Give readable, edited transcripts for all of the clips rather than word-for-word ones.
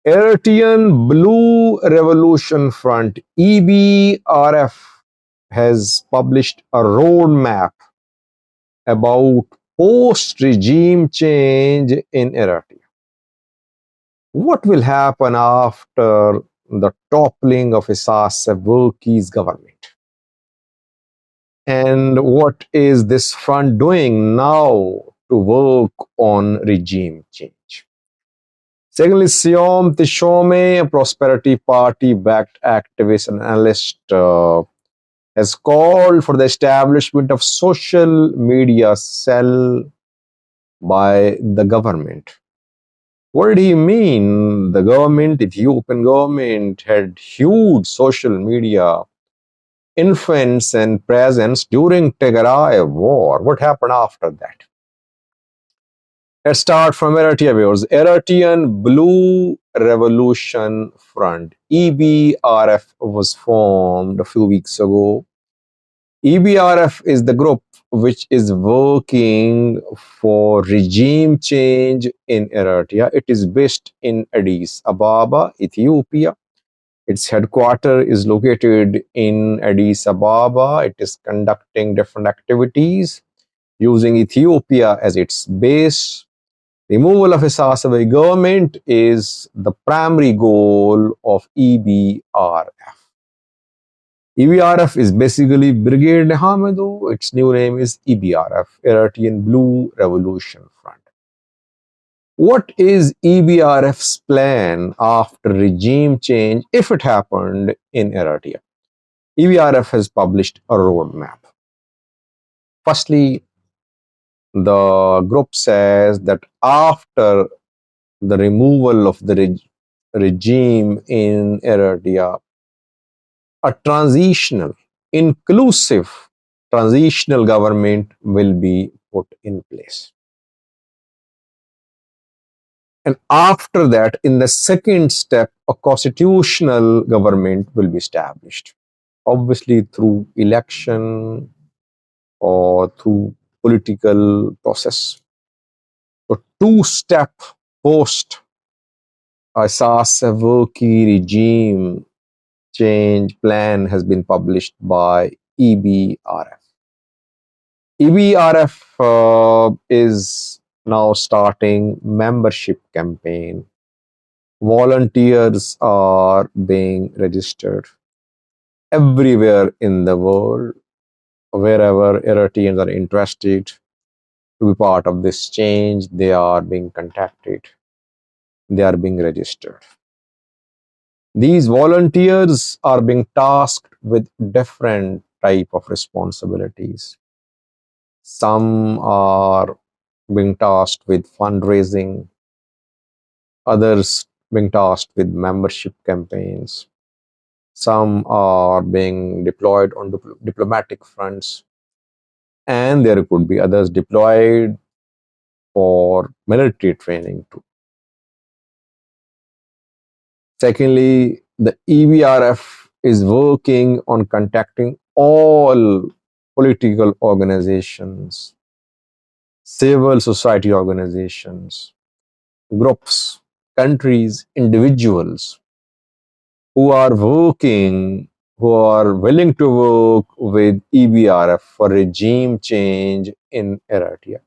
Eritrean Blue Revolution Front EBRF has published a roadmap about post-regime change in Eritrea. What will happen after the toppling of Isaias Afwerki's government? And what is this front doing now to work on regime change? Secondly, Siom Tishome, a Prosperity Party-backed activist and analyst, has called for the establishment of social media cell by the government. What did he mean? The government, Ethiopian government, had huge social media influence and presence during Tigray war. What happened after that? Let's start from Eritrea viewers. Eritrean Blue Revolution Front, EBRF, was formed a few weeks ago. EBRF is the group which is working for regime change in Eritrea. It is based in Addis Ababa, Ethiopia. Its headquarters is located in Addis Ababa. It is conducting different activities using Ethiopia as its base. Removal of Isaias Afwerki government is the primary goal of EBRF. EBRF is basically Brigade Hamidou. Its new name is EBRF, Eritrean Blue Revolution Front. What is EBRF's plan after regime change, if it happened in Eritrea? EBRF has published a roadmap. Firstly, the group says that after the removal of the regime in Eritrea, a transitional, inclusive transitional government will be put in place. And after that, in the second step, a constitutional government will be established, obviously through election or through political process. So two-step post Isaias Afwerki regime change plan has been published by EBRF. EBRF is now starting membership campaign. Volunteers are being registered everywhere in the world. Wherever Eritreans are interested to be part of this change, they are being contacted. They are being registered. These volunteers are being tasked with different type of responsibilities. Some are being tasked with fundraising, others being tasked with membership campaigns. Some are being deployed on diplomatic fronts, and there could be others deployed for military training too. Secondly, the EBRF is working on contacting all political organizations, civil society organizations, groups, countries, individuals who are working, who are willing to work with EBRF for regime change in Eritrea.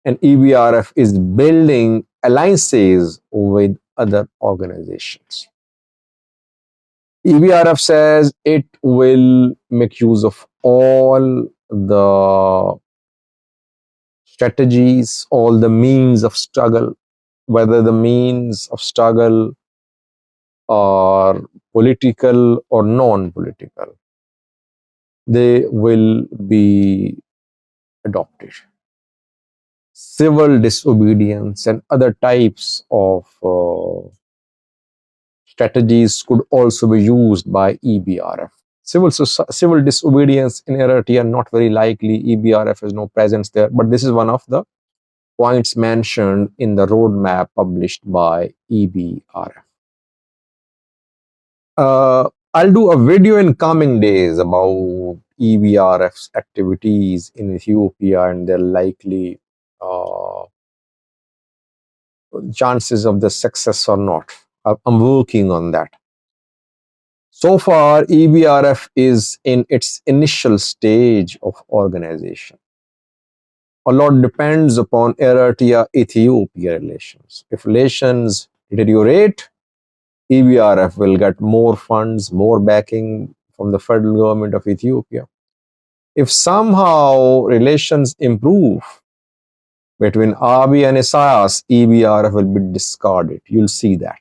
And EBRF is building alliances with other organizations. EBRF says it will make use of all the strategies, all the means of struggle, whether the means of struggle are political or non-political, they will be adopted. Civil disobedience and other types of strategies could also be used by EBRF. Civil disobedience in Eritrea, not very likely. EBRF has no presence there, but this is one of the points mentioned in the roadmap published by EBRF. I'll do a video in coming days about EBRF's activities in Ethiopia and their likely chances of the success or not. I'm working on that. So far, EBRF is in its initial stage of organization. A lot depends upon Eritrea-Ethiopia relations. If relations deteriorate, EBRF will get more funds, more backing from the federal government of Ethiopia. If somehow relations improve between Abiy and Isaias, EBRF will be discarded. You'll see that.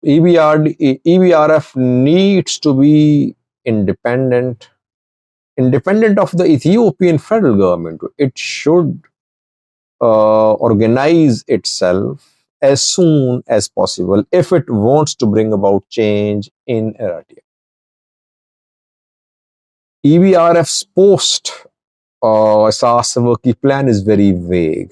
EBRF needs to be independent of the Ethiopian federal government. It should organize itself as soon as possible if it wants to bring about change in Eritrea. EBRF's post Sasavaki plan is very vague,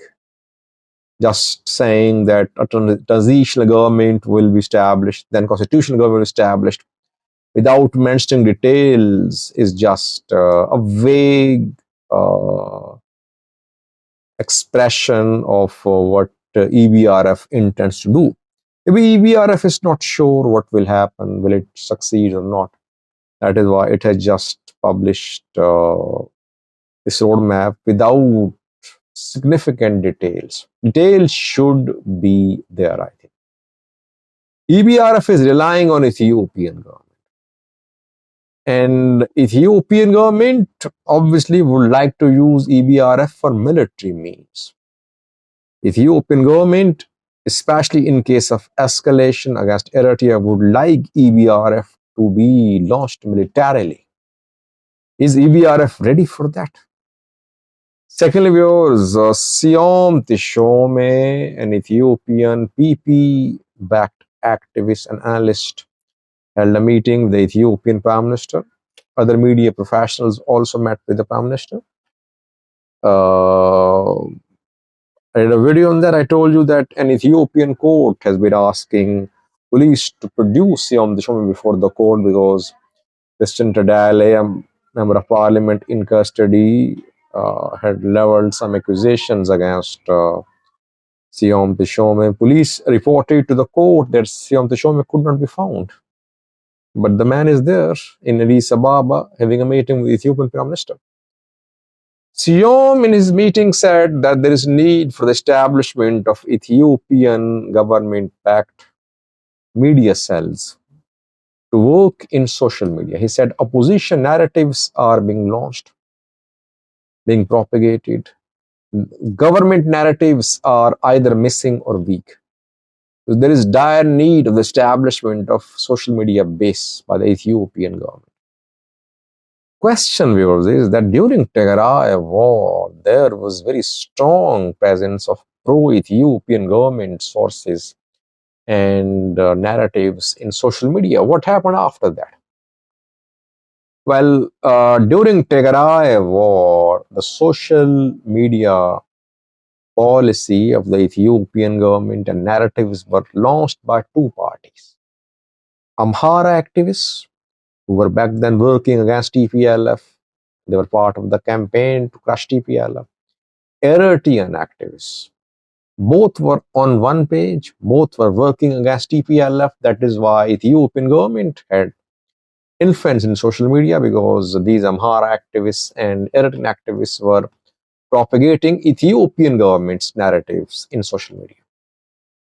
just saying that a transitional government will be established, then constitutional government will be established, without mentioning details is just a vague expression of what EBRF intends to do. Maybe EBRF is not sure what will happen, will it succeed or not. That is why it has just published this roadmap without significant details. Details should be there, I think. EBRF is relying on Ethiopian government. And Ethiopian government obviously would like to use EBRF for military means. Ethiopian government, especially in case of escalation against Eritrea, would like EBRF to be launched militarily. Is EBRF ready for that? Secondly, viewers, Siom Tishome, an Ethiopian PP-backed activist and analyst, held a meeting with the Ethiopian Prime Minister. Other media professionals also met with the Prime Minister. I did a video on that. I told you that an Ethiopian court has been asking police to produce Siom Tishome before the court because President Tadale, a member of parliament in custody, had leveled some accusations against Siom Tishome. Police reported to the court that Siom Tishome could not be found. But the man is there in Addis Ababa having a meeting with the Ethiopian Prime Minister. Siom in his meeting said that there is need for the establishment of Ethiopian government-backed media cells to work in social media. He said opposition narratives are being launched, being propagated. Government narratives are either missing or weak. So there is dire need of the establishment of social media base by the Ethiopian government. Question, viewers, is that during Tigray war, there was very strong presence of pro-Ethiopian government sources and narratives in social media. What happened after that? Well, during Tigray war, the social media policy of the Ethiopian government and narratives were launched by two parties. Amhara activists, who were back then working against TPLF, they were part of the campaign to crush TPLF. Eritrean activists, both were on one page, both were working against TPLF. That is why Ethiopian government had influence in social media, because these Amhara activists and Eritrean activists were propagating Ethiopian government's narratives in social media.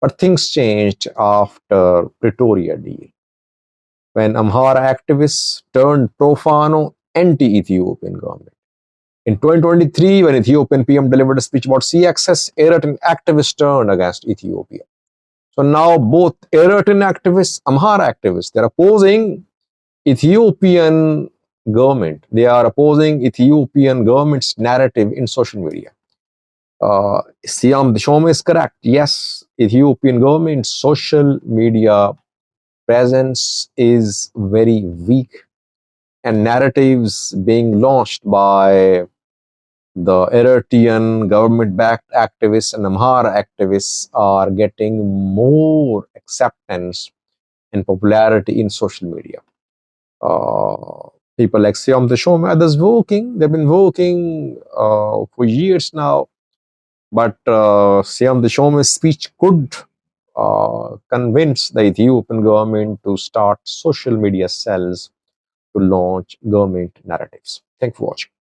But things changed after Pretoria deal, when Amhara activists turned profano anti-Ethiopian government. In 2023, when Ethiopian PM delivered a speech about sea access, Eritrean activists turned against Ethiopia. So now both Eritrean activists, Amhara activists, they're opposing Ethiopian government. They are opposing Ethiopian government's narrative in social media. Siom Tishome is correct. Yes, Ethiopian government's social media presence is very weak, and narratives being launched by the Eritrean government-backed activists and Amhara activists are getting more acceptance and popularity in social media. People like Siom Tishome, others working, they've been working for years now But Siam Dishome's speech could convince the Ethiopian government to start social media cells to launch government narratives. Thank you for watching.